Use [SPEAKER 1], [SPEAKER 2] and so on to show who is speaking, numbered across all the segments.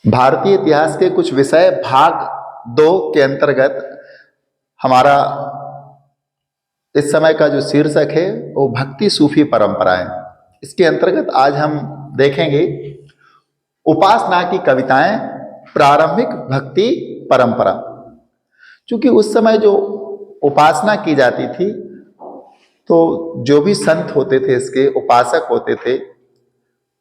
[SPEAKER 1] भारतीय इतिहास के कुछ विषय भाग 2 के अंतर्गत हमारा इस समय का जो शीर्षक है वो भक्ति सूफी परंपराएं। इसके अंतर्गत आज हम देखेंगे उपासना की कविताएं, प्रारंभिक भक्ति परंपरा। क्योंकि उस समय जो उपासना की जाती थी तो जो भी संत होते थे, इसके उपासक होते थे,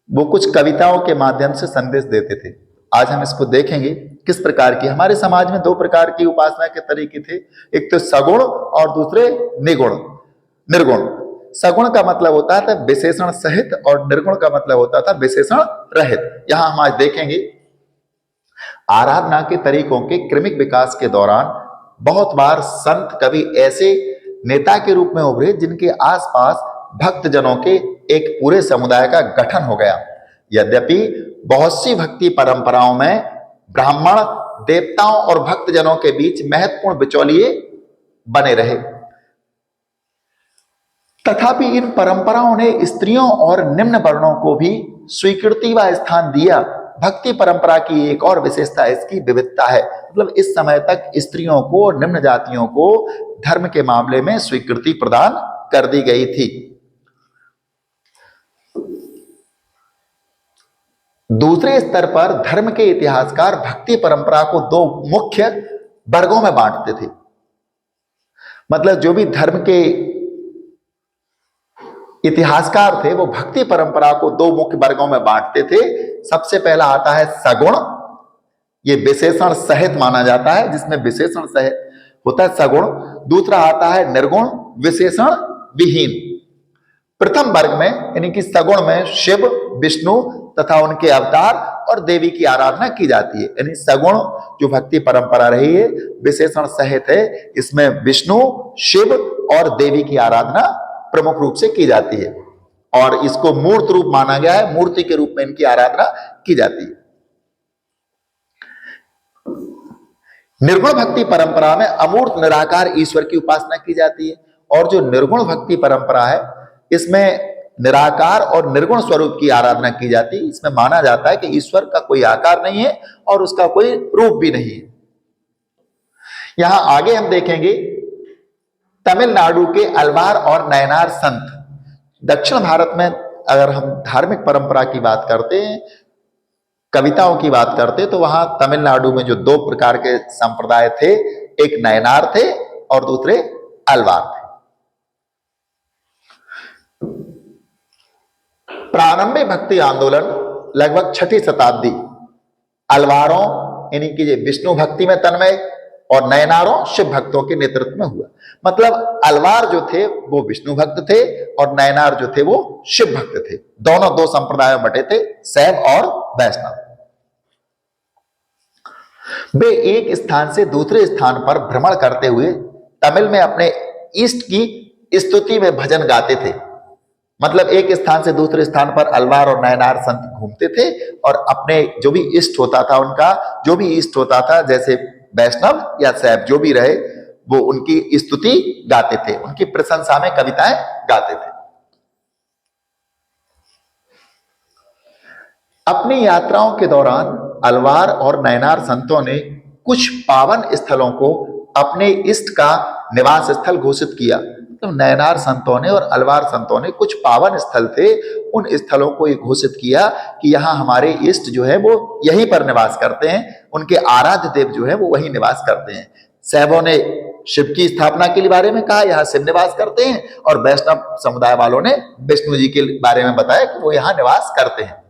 [SPEAKER 1] वो कुछ कविताओं के माध्यम से संदेश देते थे। आज हम इसको देखेंगे किस प्रकार की। हमारे समाज में 2 प्रकार की उपासना के तरीके थे, एक तो सगुण और दूसरे निर्गुण। सगुण का मतलब होता था विशेषण सहित और निर्गुण का मतलब होता था विशेषण रहित। यहां हम आज देखेंगे आराधना के तरीकों के क्रमिक विकास के दौरान बहुत बार संत कवि ऐसे नेता के रूप में उभरे जिनके आसपास भक्त जनों के एक पूरे समुदाय का गठन हो गया। यद्यपि बहुत सी भक्ति परंपराओं में ब्राह्मण देवताओं और भक्त जनों के बीच महत्वपूर्ण बिचौलिए बने रहे, तथापि इन परंपराओं ने स्त्रियों और निम्न वर्णों को भी स्वीकृति व स्थान दिया। भक्ति परंपरा की एक और विशेषता इसकी विविधता है। मतलब इस समय तक स्त्रियों को और निम्न जातियों को धर्म के मामले में स्वीकृति प्रदान कर दी गई थी। दूसरे स्तर पर धर्म के इतिहासकार भक्ति परंपरा को 2 मुख्य वर्गों में बांटते थे। मतलब जो भी धर्म के इतिहासकार थे वो भक्ति परंपरा को 2 मुख्य वर्गों में बांटते थे। सबसे पहला आता है सगुण, ये विशेषण सहित माना जाता है, जिसमें विशेषण सहित होता है सगुण। दूसरा आता है निर्गुण, विशेषण विहीन। प्रथम वर्ग में यानी कि सगुण में शिव, विष्णु तथा उनके अवतार और देवी की आराधना की जाती है। यानी सगुण जो भक्ति परंपरा रही है विशेषण सहित है, इसमें विष्णु, शिव और देवी की आराधना प्रमुख रूप से की जाती है और इसको मूर्त रूप माना गया है, मूर्ति के रूप में इनकी आराधना की जाती है। निर्गुण भक्ति परंपरा में अमूर्त निराकार ईश्वर की उपासना की जाती है और जो निर्गुण भक्ति परंपरा है इसमें निराकार और निर्गुण स्वरूप की आराधना की जाती है। इसमें माना जाता है कि ईश्वर का कोई आकार नहीं है और उसका कोई रूप भी नहीं है। यहां आगे हम देखेंगे तमिलनाडु के अलवार और नयनार संत। दक्षिण भारत में अगर हम धार्मिक परंपरा की बात करते हैं, कविताओं की बात करते तो वहां तमिलनाडु में जो 2 प्रकार के संप्रदाय थे, एक नयनार थे और दूसरे अलवार थे। प्रारंभिक भक्ति आंदोलन लगभग 6ठी शताब्दी अलवारों यानी कि विष्णु भक्ति में तन्मय और नयनारों शिव भक्तों के नेतृत्व में हुआ। मतलब अलवार जो थे वो विष्णु भक्त थे और नयनार जो थे वो शिव भक्त थे। दोनों 2 संप्रदायों बटे थे, शैव और वैष्णव। वे एक स्थान से दूसरे स्थान पर भ्रमण करते हुए तमिल में अपने इष्ट की स्तुति में भजन गाते थे। मतलब एक स्थान से दूसरे स्थान पर अलवार और नयनार संत घूमते थे और अपने जो भी इष्ट होता था, उनका जो भी इष्ट होता था, जैसे वैष्णव या शैव जो भी रहे, वो उनकी स्तुति गाते थे, उनकी प्रशंसा में कविताएं गाते थे। अपनी यात्राओं के दौरान अलवार और नयनार संतों ने कुछ पावन स्थलों को अपने इष्ट का निवास स्थल घोषित किया। तो नयनार संतों ने और अलवार संतों ने कुछ पावन स्थल थे, उन स्थलों को ये घोषित किया कि यहाँ हमारे इष्ट जो है वो यहीं पर निवास करते हैं, उनके आराध्य देव जो है वो वहीं निवास करते हैं। शैवों ने शिव की स्थापना के बारे में कहा, यहाँ शिव निवास करते हैं, और वैष्णव समुदाय वालों ने विष्णु जी के बारे में बताया कि वो यहाँ निवास करते हैं।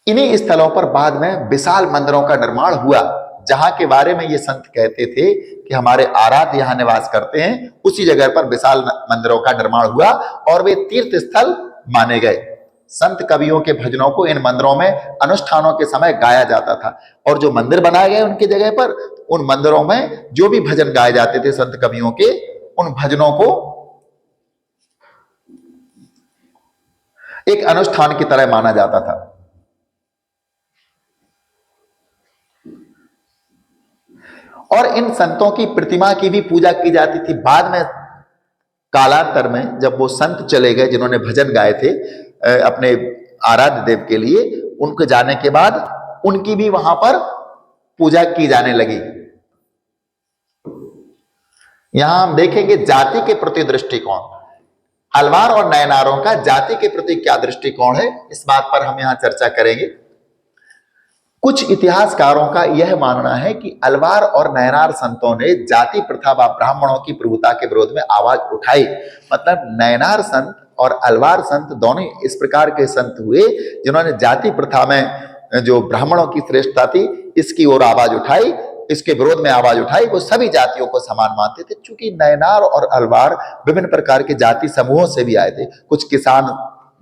[SPEAKER 1] इन्हीं स्थलों पर बाद में विशाल मंदिरों का निर्माण हुआ, जहां के बारे में ये संत कहते थे कि हमारे आराध्य यहां निवास करते हैं। उसी जगह पर विशाल मंदिरों का निर्माण हुआ और वे तीर्थ स्थल माने गए। संत कवियों के भजनों को इन मंदिरों में अनुष्ठानों के समय गाया जाता था और जो मंदिर बनाए गए उनकी जगह पर, उन मंदिरों में जो भी भजन गाए जाते थे संत कवियों के, उन भजनों को एक अनुष्ठान की तरह माना जाता था। और इन संतों की प्रतिमा की भी पूजा की जाती थी। बाद में कालांतर में जब वो संत चले गए जिन्होंने भजन गाए थे अपने आराध्य देव के लिए, उनके जाने के बाद उनकी भी वहां पर पूजा की जाने लगी। यहां हम देखेंगे जाति के प्रति दृष्टिकोण, अलवार और नयनारों का जाति के प्रति क्या दृष्टिकोण है, इस बात पर हम यहां चर्चा करेंगे। कुछ इतिहासकारों का यह मानना है कि अलवार और नयनार संतों ने जाति प्रथा व ब्राह्मणों की प्रभुता के विरोध में आवाज उठाई। मतलब नयनार संत और अलवार संत दोनों इस प्रकार के संत हुए जिन्होंने जाति प्रथा में जो ब्राह्मणों की श्रेष्ठता थी इसकी ओर आवाज उठाई, इसके विरोध में आवाज उठाई। वो सभी जातियों को समान मानते थे, क्योंकि नयनार और अलवार विभिन्न प्रकार के जाति समूहों से भी आए थे। कुछ किसान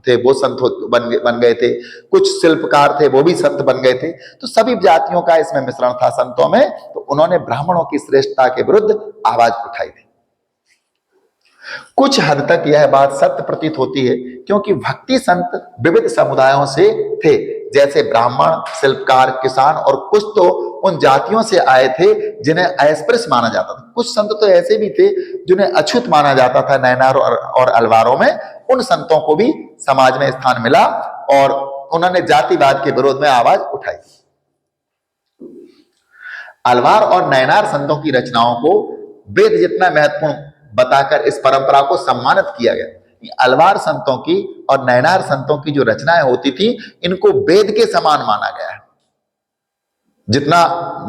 [SPEAKER 1] थे वो संत बन गए थे, कुछ शिल्पकार थे वो भी संत बन गए थे। तो सभी जातियों का इसमें मिश्रण था संतों में। तो उन्होंने ब्राह्मणों की श्रेष्ठता के विरुद्ध आवाज उठाई थी। कुछ हद तक यह बात सत्य प्रतीत होती है, क्योंकि भक्ति संत विविध समुदायों से थे, जैसे ब्राह्मण, शिल्पकार, किसान, और कुछ तो उन जातियों से आए थे जिन्हें अस्पृश्य माना जाता था। कुछ संत तो ऐसे भी थे जिन्हें अछूत माना जाता था नयनार और अलवारों में। उन संतों को भी समाज में स्थान मिला और उन्होंने जातिवाद के विरोध में आवाज उठाई। अलवार और नयनार संतों की रचनाओं को वेद जितना महत्वपूर्ण बताकर इस परंपरा को सम्मानित किया गया। अलवार संतों की और नयनार संतों की जो रचनाएं होती थी इनको वेद के समान माना गया है। जितना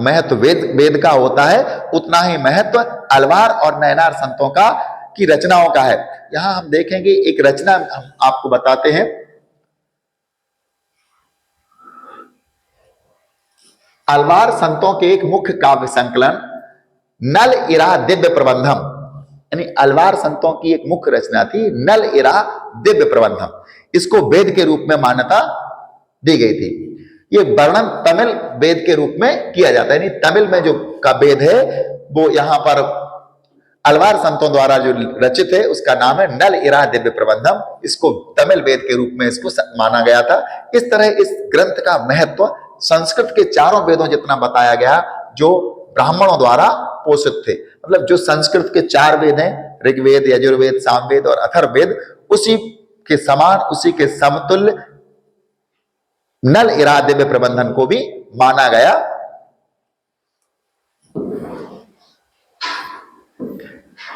[SPEAKER 1] महत्व वेद का होता है उतना ही महत्व अलवार और नयनार संतों का की रचनाओं का है। यहां हम देखेंगे एक रचना हम आपको बताते हैं। अलवार संतों के एक मुख्य काव्य संकलन नल इरा दिव्य प्रबंधम, यानी अलवार संतों की एक मुख्य रचना थी नल इरा दिव्य प्रबंधम। इसको वेद के रूप में मान्यता दी गई थी। ये वर्णन तमिल वेद के रूप में किया जाता है, यानी तमिल में जो का वेद है वो यहां पर अलवार संतों द्वारा जो रचित है उसका नाम है नल इरा दिव्य प्रबंधम। इसको तमिल वेद के रूप में इसको माना गया था। इस तरह इस ग्रंथ का महत्व संस्कृत के चारों वेदों जितना बताया गया जो ब्राह्मणों द्वारा पोषित थे। मतलब जो संस्कृत के 4 वेद हैं, ऋग्वेद, यजुर्वेद, सामवेद और अथर्ववेद, उसी के समान, उसी के समतुल्य नल इरा दिव्य प्रबंधन को भी माना गया।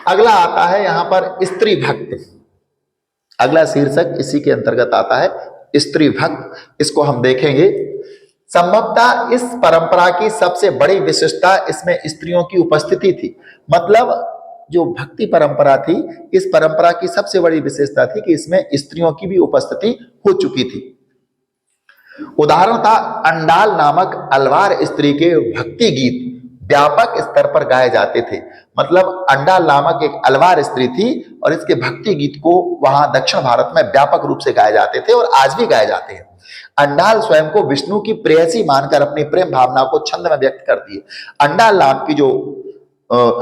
[SPEAKER 1] अगला आता है यहां पर स्त्री भक्त। अगला शीर्षक इसी के अंतर्गत आता है स्त्री भक्त। इसको हम देखेंगे। संभवतः इस परंपरा की सबसे बड़ी विशेषता इसमें स्त्रियों की उपस्थिति थी। मतलब जो भक्ति परंपरा थी, इस परंपरा की सबसे बड़ी विशेषता थी कि इसमें स्त्रियों की भी उपस्थिति हो चुकी थी। उदाहरण था अंडाल नामक अलवार स्त्री के भक्ति गीत व्यापक स्तर पर गाए जाते थे। मतलब अंडाल नामक एक अलवार स्त्री थी और इसके भक्ति गीत को वहां दक्षिण भारत में व्यापक रूप से गाए जाते थे और आज भी गाए जाते हैं। अंडाल स्वयं को विष्णु की प्रेयसी मानकर अपनी प्रेम भावना को छंद में व्यक्त करती है। अंडाल नाम की जो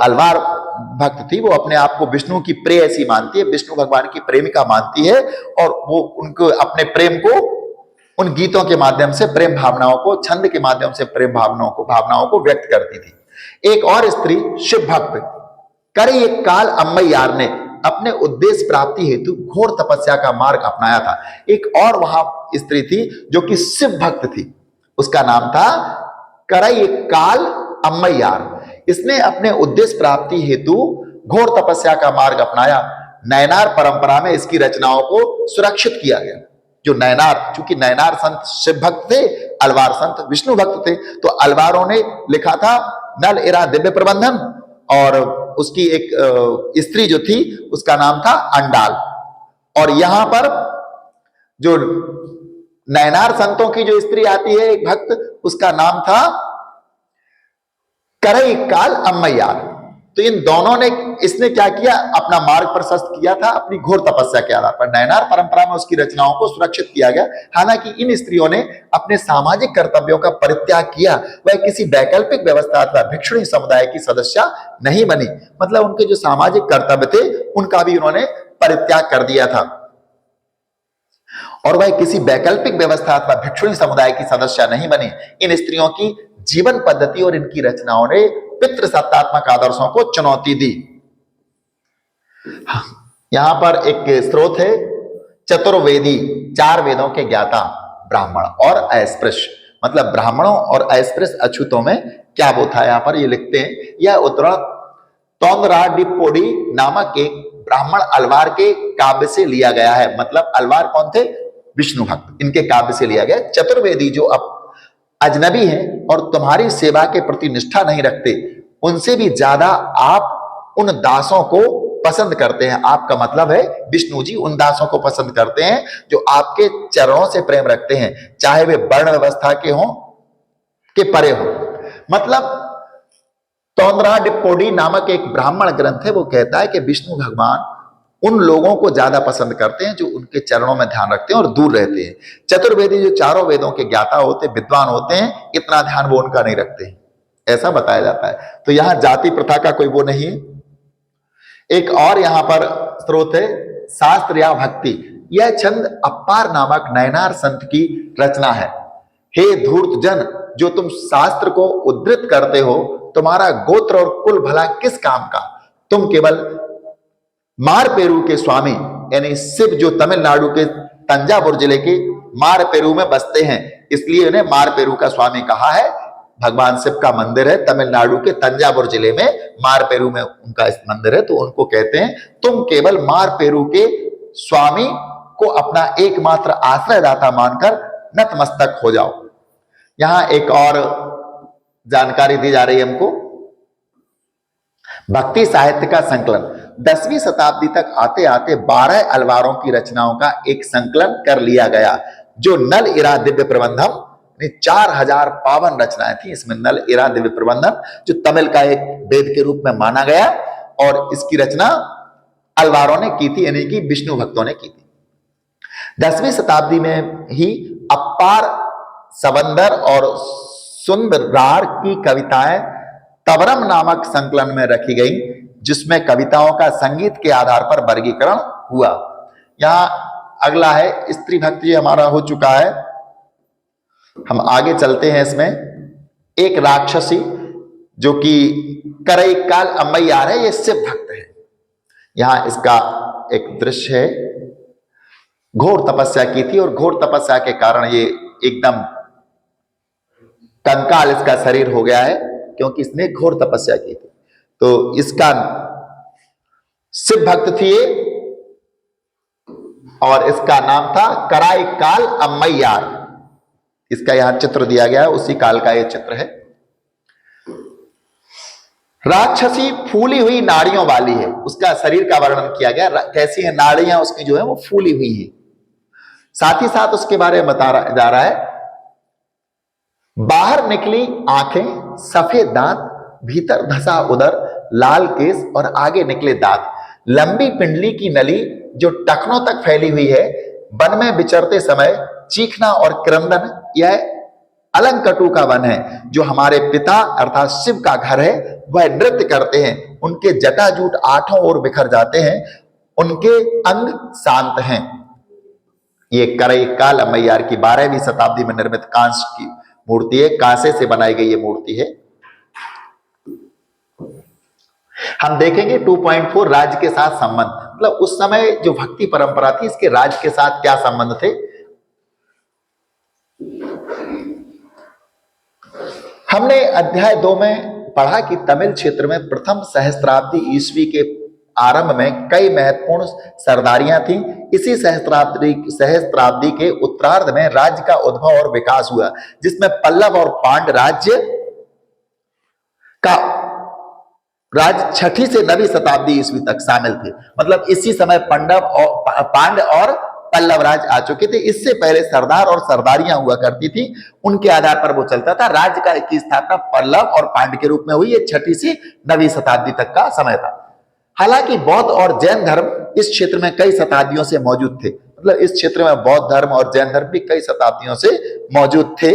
[SPEAKER 1] अलवार भक्त थी वो अपने आप को विष्णु की प्रेयसी मानती है, विष्णु भगवान की प्रेमिका मानती है और वो उनको अपने प्रेम को उन गीतों के माध्यम से, प्रेम भावनाओं को, छंद के माध्यम से प्रेम भावनाओं को व्यक्त करती थी। एक और स्त्री शिव भक्त करे एक काल अम्मैयार ने अपने उद्देश्य प्राप्ति हेतु घोर तपस्या का मार्ग अपनाया था। एक और वहां स्त्री थी जो कि शिव भक्त थी, उसका नाम था करई काल अम्मैयार। इसने अपने उद्देश्य प्राप्ति हेतु घोर तपस्या का मार्ग अपनाया। नयनार परंपरा में इसकी रचनाओं को सुरक्षित किया गया। जो नयनार, चूंकि नयनार संत शिव भक्त थे, अलवार संत विष्णु भक्त थे, तो अलवारों ने लिखा था नल इरा दिव्य प्रबंधन और उसकी एक स्त्री जो थी उसका नाम था अंडाल। और यहां पर जो नयनार संतों की जो स्त्री आती है एक भक्त, उसका नाम था करई काल अम्मैयार। तो इन दोनों ने, इसने क्या किया, अपना मार्ग प्रशस्त किया था अपनी घोर तपस्या के आधार पर। नयनार परंपरा में उसकी रचनाओं को सुरक्षित किया गया। हालांकि इन स्त्रियों ने अपने सामाजिक कर्तव्यों का परित्याग किया, वह किसी वैकल्पिक व्यवस्था अथवा भिक्षुणी समुदाय की सदस्य नहीं बनी। मतलब उनके जो सामाजिक कर्तव्य थे उनका भी उन्होंने परित्याग कर दिया था और वह किसी वैकल्पिक व्यवस्था अथवा भिक्षुणी समुदाय की सदस्य नहीं बनी। इन स्त्रियों की जीवन पद्धति और इनकी रचनाओं ने पितृसत्तात्मक आदर्शों को चुनौती दी। यहां पर एक स्रोत है चतुर्वेदी, 4 वेदों के ज्ञाता ब्राह्मण और अस्पृश्य, मतलब ब्राह्मणों और अस्पृश्य अछूतों में क्या वो था, यहां पर ये लिखते हैं। यह उद्धरण तोंदराडिप्पोडी नामक एक ब्राह्मण अलवार के काव्य से लिया गया है। मतलब अलवार कौन थे? विष्णु भक्त, इनके काव्य से लिया गया। चतुर्वेदी जो अब अजनबी हैं और तुम्हारी सेवा के प्रति निष्ठा नहीं रखते, उनसे भी ज्यादा आप उन दासों को पसंद करते हैं। आपका मतलब है विष्णु जी उन दासों को पसंद करते हैं जो आपके चरणों से प्रेम रखते हैं, चाहे वे वर्ण व्यवस्था के हों के परे हो। मतलब तोंदराडिप्पोडी नामक एक ब्राह्मण ग्रंथ है, वो कहता है कि विष्णु भगवान उन लोगों को ज्यादा पसंद करते हैं जो उनके चरणों में ध्यान रखते हैं और दूर रहते हैं। चतुर्वेदी जो चारों वेदों के ज्ञाता होते, विद्वान होते हैं, इतना ध्यान वो उनका नहीं रखते हैं, ऐसा बताया जाता है। तो यहां जाति प्रथा का कोई वो नहीं है। एक और यहां पर स्रोत है, शास्त्र या भक्ति। यह छंद अप्पार नामक नयनार संत की रचना है। हे धूर्त जन, जो तुम शास्त्र को उद्धृत करते हो, तुम्हारा गोत्र और कुल भला किस काम का? तुम केवल मारपेरू के स्वामी यानी शिव, जो तमिलनाडु के तंजावुर जिले के मारपेरू में बसते हैं, इसलिए इन्हें मारपेरू का स्वामी कहा है। भगवान शिव का मंदिर है तमिलनाडु के तंजावुर जिले में, मारपेरू में उनका इस मंदिर है, तो उनको कहते हैं तुम केवल मारपेरू के स्वामी को अपना एकमात्र आश्रयदाता मानकर नतमस्तक हो जाओ। यहां एक और जानकारी दी जा रही है हमको। भक्ति साहित्य का संकलन 10वीं शताब्दी तक आते आते 12 अलवारों की रचनाओं का एक संकलन कर लिया गया, जो नल इरा दिव्य प्रबंधम 4000 पावन रचनाएं थी। इसमें नल इरा दिव्य प्रबंधम जो तमिल का एक वेद के रूप में माना गया, और इसकी रचना अलवारों ने की थी, यानी कि विष्णु भक्तों ने की थी। 10वीं शताब्दी में ही अप्पार, सबंदर और सुंदरार की कविताएं तवरम नामक संकलन में रखी गई, जिसमें कविताओं का संगीत के आधार पर वर्गीकरण हुआ। यहां अगला है स्त्री भक्ति, ये हमारा हो चुका है। हम आगे चलते हैं। इसमें एक राक्षसी जो कि करईकाल अम्मैयार है, ये शिव भक्त है। यहां इसका एक दृश्य है। घोर तपस्या की थी और घोर तपस्या के कारण ये एकदम कंकाल इसका शरीर हो गया है, क्योंकि इसने घोर तपस्या की थी। तो इसका शिव भक्त थी ये, और इसका नाम था कराईकाल अम्मैयार। इसका यहां चित्र दिया गया है, उसी काल का ये चित्र है। राक्षसी फूली हुई नाड़ियों वाली है, उसका शरीर का वर्णन किया गया, कैसी है नाड़ियां उसकी जो है वो फूली हुई है। साथ ही साथ उसके बारे में बताया जा रहा है, बाहर निकली आंखें, सफेद दांत, भीतर धसा उदर, लाल केस और आगे निकले दांत, लंबी पिंडली की नली जो टखनों तक फैली हुई है, वन में विचरते समय चीखना और क्रंदन, यह अलंकटू का वन है। जो हमारे पिता अर्थात शिव का घर है, वह नृत्य करते हैं, उनके जटाजूट आठों ओर बिखर जाते हैं, उनके अंग शांत हैं। ये करईकाल अम्मैयार की 12वीं शताब्दी में निर्मित कांस्य की मूर्ति है, कांसे से बनाई गई ये मूर्ति है। हम देखेंगे 2.4 राज्य के साथ संबंध, मतलब उस समय जो भक्ति परंपरा थी इसके राज्य के साथ क्या संबंध थे। हमने अध्याय 2 में पढ़ा कि तमिल क्षेत्र में प्रथम सहस्त्राब्दी ईस्वी के आरंभ में कई महत्वपूर्ण सरदारियां थीं। इसी सहस्त्राब्दी के उत्तरार्ध में राज्य का उद्भव और विकास हुआ, जिसमें पल्लव और पांड राज्य का राज्य 6ठी से 9वीं शताब्दी ईस्वी तक शामिल थे। मतलब इसी समय पांड और पल्लव राज आ चुके थे। इससे पहले सरदार और सरदारियां हुआ करती थी, उनके आधार पर वो चलता था। राज्य की स्थापना पल्लव और पांड के रूप में हुई। ये 6ठी से 9वीं शताब्दी तक का समय था। हालांकि बौद्ध और जैन धर्म इस क्षेत्र में कई शताब्दियों से मौजूद थे। मतलब इस क्षेत्र में बौद्ध धर्म और जैन धर्म भी कई शताब्दियों से मौजूद थे,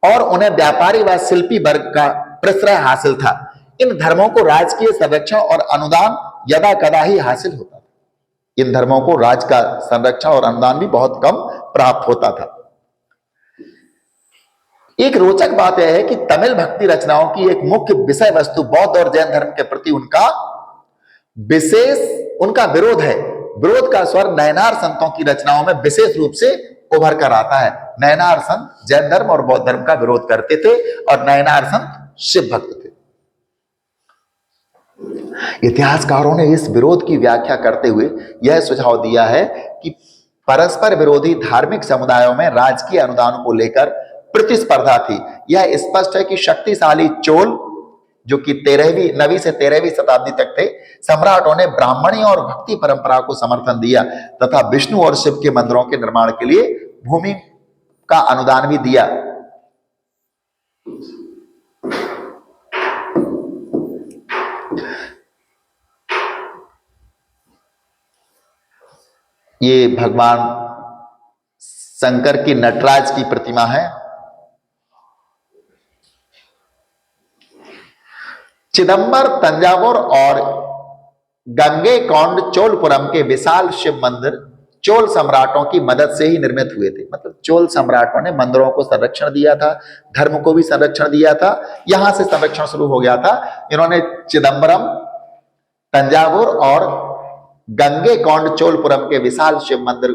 [SPEAKER 1] और उन्हें व्यापारी व शिल्पी वर्ग का प्रश्रय हासिल था। इन धर्मों को राजकीय संरक्षण और अनुदान यदा कदा ही हासिल होता था। इन धर्मों को राज का संरक्षण और अनुदान भी बहुत कम प्राप्त होता था। एक रोचक बात यह है कि तमिल भक्ति रचनाओं की एक मुख्य विषय वस्तु बौद्ध और जैन धर्म के प्रति उनका विरोध है। विरोध का स्वर नयनार संतों की रचनाओं में विशेष रूप से उभर कर आता है। नयनार संत जैन धर्म और बौद्ध धर्म का विरोध करते थे और नयनार संत शिव भक्त थे। इतिहासकारों ने इस विरोध की व्याख्या करते हुए यह सुझाव दिया है कि परस्पर विरोधी धार्मिक समुदायों में राजकीय अनुदान को लेकर प्रतिस्पर्धा थी। यह स्पष्ट है कि शक्तिशाली चोल, जो कि 9वीं से 13वीं शताब्दी तक थे, सम्राटों ने ब्राह्मणी और भक्ति परंपरा को समर्थन दिया तथा विष्णु और शिव के मंदिरों के निर्माण के लिए भूमि का अनुदान भी दिया। ये भगवान शंकर की नटराज की प्रतिमा है। चिदंबर, तंजावुर और गंगैकोंड चोलपुरम के विशाल शिव मंदिर चोल सम्राटों की मदद से ही निर्मित हुए थे। मतलब चोल सम्राटों ने मंदिरों को संरक्षण दिया था, धर्म को भी संरक्षण दिया था। यहां से संरक्षण शुरू हो गया था। इन्होंने चिदंबरम, तंजावुर और गंगैकोंड चोलपुरम के विशाल शिव मंदिर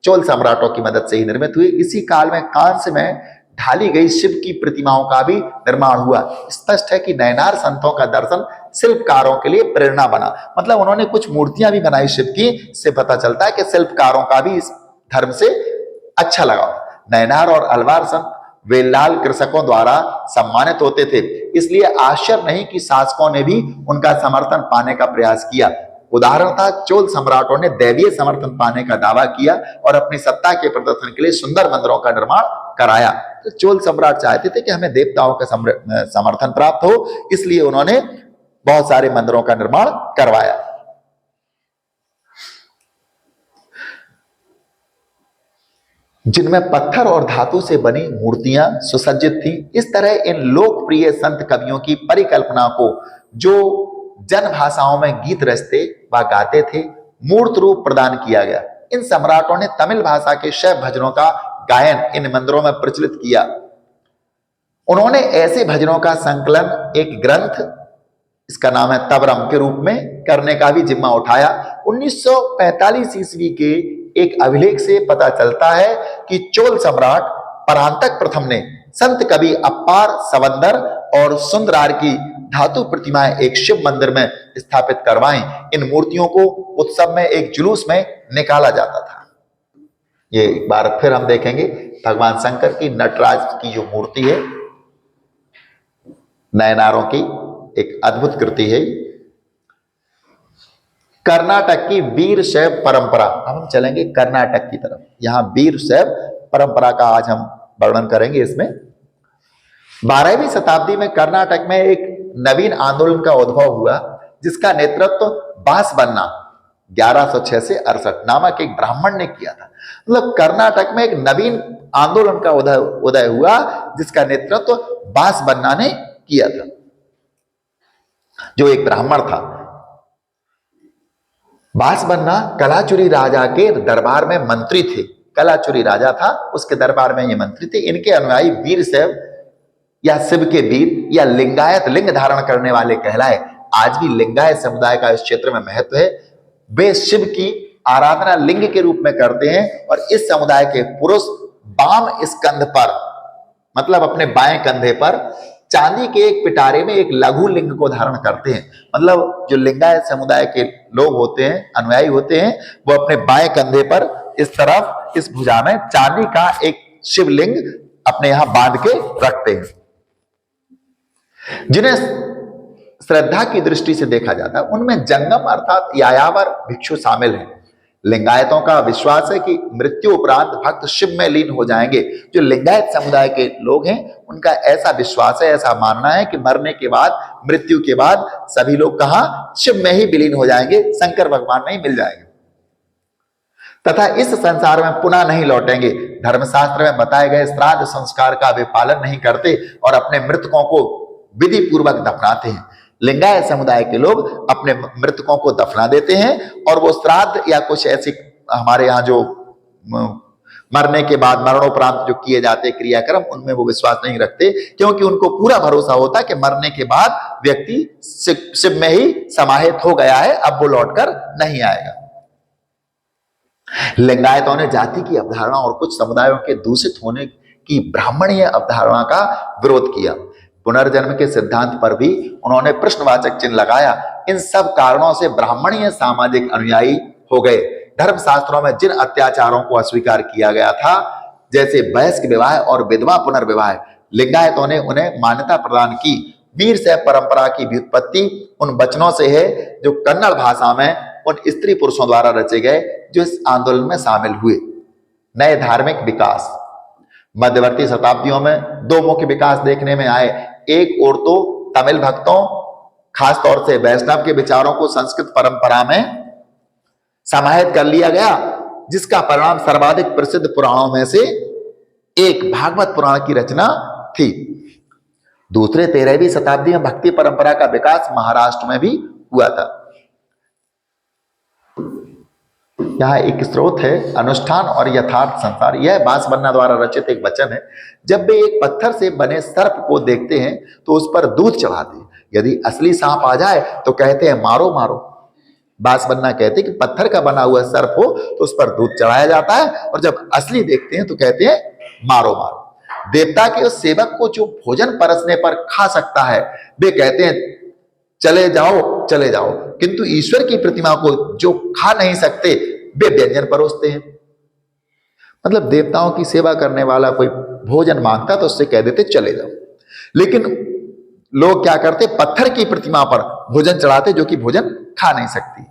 [SPEAKER 1] चोल सम्राटों की मदद से ही निर्मित हुए। इसी काल में कांस्य में ढाली गई शिव की प्रतिमाओं का भी निर्माण हुआ। स्पष्ट है कि नयनार संतों का दर्शन शिल्पकारों के लिए प्रेरणा बना। मतलब उन्होंने कुछ मूर्तियां भी बनाई शिव की, इससे पता चलता है कि शिल्पकारों का भी इस धर्म से अच्छा लगा। नयनार और अलवार संत वेललाल कृषकों द्वारा सम्मानित होते थे, इसलिए आश्चर्य नहीं कि शासकों ने भी उनका समर्थन पाने का प्रयास किया। उदाहरण था, चोल सम्राटों ने दैवीय समर्थन पाने का दावा किया और अपनी सत्ता के प्रदर्शन के लिए सुंदर मंदिरों का निर्माण कराया। तो चोल सम्राट चाहते थे कि हमें देवताओं का समर्थन प्राप्त हो, इसलिए उन्होंने बहुत सारे मंदिरों का निर्माण करवाया। जिनमें पत्थर और धातु से बनी मूर्तियां सुसज्जित थी। इस तरह इन लोकप्रिय संत कवियों की परिकल्पना को, जो जन भाषाओं में गीत रचते व गाते थे, मूर्त रूप प्रदान किया गया। इन सम्राटों ने तमिल भाषा के शैव भजनों का गायन इन मंदिरों में प्रचलित किया। उन्होंने ऐसे भजनों का संकलन एक ग्रंथ, इसका नाम है तबरम, के रूप में करने का भी जिम्मा उठाया। 1945 ईस्वी के एक अभिलेख से पता चलता है कि चोल सम्राट परांतक प्रथम ने संत कवि अप्पार सवंदर और सुंदरार की धातु प्रतिमाएं एक शिव मंदिर में स्थापित करवाएं। इन मूर्तियों को उत्सव में एक जुलूस में निकाला जाता था। ये एक बार फिर हम देखेंगे भगवान शंकर की नटराज की जो मूर्ति है, नयनारों की एक अद्भुत कृति है। कर्नाटक की वीर शैव परंपरा, अब हम चलेंगे कर्नाटक की तरफ। यहां वीर शैव परंपरा का आज हम वर्णन करेंगे। इसमें 12वीं शताब्दी में कर्नाटक में एक नवीन आंदोलन का उद्भव हुआ, जिसका नेतृत्व बासबन्ना 1106 से 68 नामक एक ब्राह्मण ने किया था। मतलब कर्नाटक में एक नवीन आंदोलन का उदय हुआ, जिसका नेतृत्व बासबन्ना ने किया था, जो एक ब्राह्मण था। बासबन्ना कलाचुरी राजा के दरबार में मंत्री थे। कलाचुरी राजा था, उसके दरबार में ये मंत्री थे। इनके अनुयायी वीर शैव या शिव के वीर या लिंगायत, लिंग धारण करने वाले कहलाए। आज भी लिंगायत समुदाय का इस क्षेत्र में महत्व है। वे शिव की आराधना लिंग के रूप में करते हैं और इस समुदाय के पुरुष बाम स्कंध पर, मतलब अपने बाएं कंधे पर, चांदी के एक पिटारे में एक लघु लिंग को धारण करते हैं। मतलब जो लिंगायत समुदाय के लोग होते हैं, अनुयायी होते हैं, वो अपने बाएं कंधे पर इस तरफ, इस भुजा में चांदी का एक शिवलिंग अपने यहां बांध के रखते हैं। जिन्हें श्रद्धा की दृष्टि से देखा जाता है, उनमें जंगम अर्थात यायावर भिक्षु शामिल हैं। लिंगायतों का विश्वास है कि मृत्यु उपरांत भक्त शिव में लीन हो जाएंगे। जो लिंगायत समुदाय के लोग हैं, उनका ऐसा विश्वास है, ऐसा मानना है कि मरने के बाद, मृत्यु के बाद सभी लोग कहां, शिव में ही विलीन हो जाएंगे, शंकर भगवान में ही मिल जाएंगे तथा इस संसार में पुनः नहीं लौटेंगे। धर्मशास्त्र में बताए गए श्राद्ध संस्कार का वे पालन नहीं करते और अपने मृतकों को विधि पूर्वक दफनाते हैं। लिंगायत समुदाय के लोग अपने मृतकों को दफना देते हैं और वो श्राद्ध या कुछ ऐसी हमारे यहाँ जो मरने के बाद, मरणोपरांत जो किए जाते क्रियाक्रम, उनमें वो विश्वास नहीं रखते, क्योंकि उनको पूरा भरोसा होता है कि मरने के बाद व्यक्ति शिव में ही समाहित हो गया है, अब वो लौटकर नहीं आएगा। लिंगायतों ने जाति की अवधारणा और कुछ समुदायों के दूषित होने की ब्राह्मणीय अवधारणा का विरोध किया। पुनर्जन्म के सिद्धांत पर भी उन्होंने प्रश्नवाचक चिन्ह लगाया। इन सब कारणों से ब्राह्मणीय सामाजिक अनुयायी हो गए। धर्मशास्त्रों में जिन अत्याचारों को अस्वीकार किया गया था, जैसे वयस्क विवाह और विधवा पुनर्विवाह, लिंगायतों ने उन्हें मान्यता प्रदान की। वीर शैव परंपरा की व्युत्पत्ति उन वचनों से है जो कन्नड़ भाषा में उन स्त्री पुरुषों द्वारा रचे गए जो इस आंदोलन में शामिल हुए। नए धार्मिक विकास। मध्यवर्ती शताब्दियों में दो मुख्य विकास देखने में आए। एक ओर तो तमिल भक्तों, खासतौर से वैष्णव के विचारों को संस्कृत परंपरा में समाहित कर लिया गया, जिसका परिणाम सर्वाधिक प्रसिद्ध पुराणों में से एक भागवत पुराण की रचना थी। दूसरे 13वीं शताब्दी में भक्ति परंपरा का विकास महाराष्ट्र में भी हुआ था। यहाँ एक स्रोत है, अनुष्ठान और यथार्थ संसार। यह बांसबन्ना द्वारा रचित एक वचन है। जब वे एक पत्थर से बने सर्प को देखते हैं तो उस पर दूध चढ़ाते हैं। यदि असली सांप आ जाए तो कहते हैं मारो मारो। बांसबन्ना कहते हैं कि पत्थर का बना हुआ सर्प हो तो उस पर दूध चढ़ाया जाता है, और जब असली देखते हैं तो कहते हैं मारो मारो। देवता के उस सेवक को जो भोजन परसने पर खा सकता है, वे कहते हैं चले जाओ चले जाओ, किंतु ईश्वर की प्रतिमा को जो खा नहीं सकते वे व्यंजन परोसते हैं। मतलब देवताओं की सेवा करने वाला कोई भोजन मांगता तो उससे कह देते चले जाओ, लेकिन लोग क्या करते, पत्थर की प्रतिमा पर भोजन चढ़ाते जो कि भोजन खा नहीं सकती।